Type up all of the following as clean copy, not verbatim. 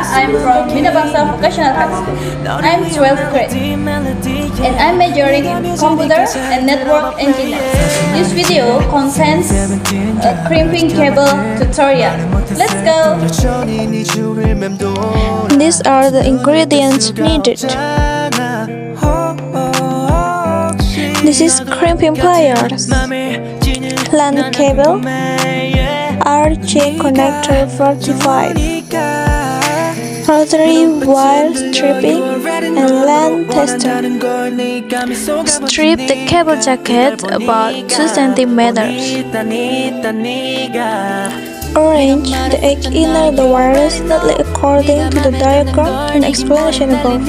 I'm from Bina Bangsa Vocational High School. I'm 12th grade and I'm majoring in Computer and Network Engineering. This video contains a crimping cable tutorial. Let's go! These are the ingredients needed. This is crimping pliers, LAN cable, RJ connector 45, rotary wire stripping, and LAN tester. Strip the cable jacket about 2 centimeters. Arrange the edge inner the wires neatly according to the diagram and explanation above.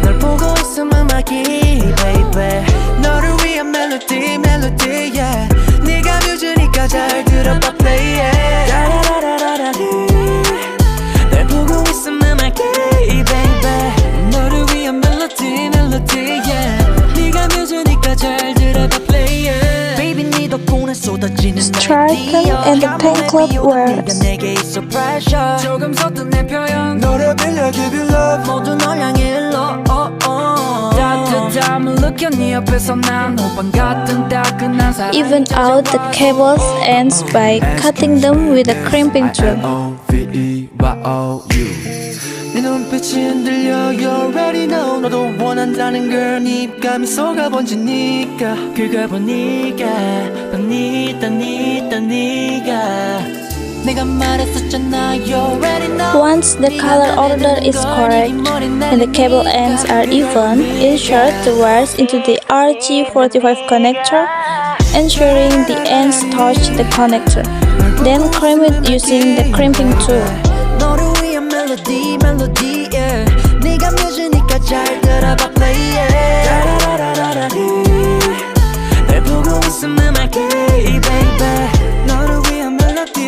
널 보고 있으면 막이 baby 너를 위한 멜로디 yeah 네가 뮤즈니까 잘 들어봐 play it 널 보고 있으면 막이 baby 너를 위한 멜로디 yeah 네가 뮤즈니까 잘 들어봐 play it baby 네 덕분에 쏟아지는 Striking and the tank club wires. 조금 섰던 내 표현 너를 빌려 give you love 모두 널 향해 일러 따뜻함을 느껴 네 옆에서 난 호빵 같은 따끈한 사랑 Even out the cable's ends by cutting them with a crimping tool. 네 눈빛이 흔들려 You already know 너도 원한다는 걸 네 입감이 속아번지니까 그걸 보니까 뻔니다 네가 내가 말했었잖아 You already know Once the color order is correct and the cable ends are even, insert the wires into the RG45 connector, ensuring the ends touch the connector. Then crimp it using the crimping tool. 너를 위한 멜로디 yeah 네가 뮤즈니까 잘 들어봐 play it 널 보고 있으면 막이 baby 너를 위한 멜로디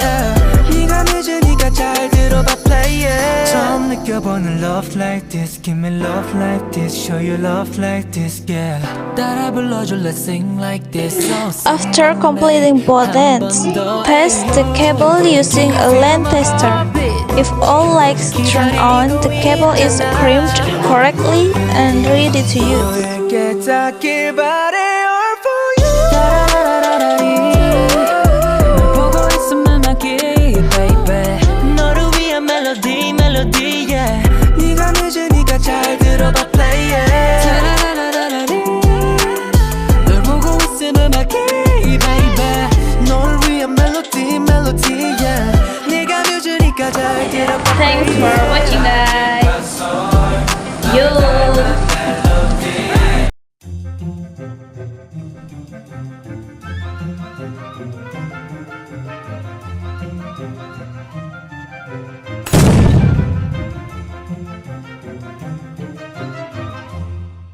yeah 네가 뮤즈니까 잘 들어봐 play it 처음 느껴보는 love like this give me love like this show you love like this yeah 따라 불러줘 let's sing like this After completing both ends, test the cable using a LAN tester. If all lights turn on, the cable is crimped correctly and ready to use. 너에게 닿길 바래 all for you 널 보고 있으면 막이 baby 너를 위한 멜로디 yeah 네가 뮤즈니까 잘 들어봐 play it 널 보고 있으면 막이 baby 너를 위한 멜로디 yeah 네가 뮤즈니까 잘 들어봐 Thanks for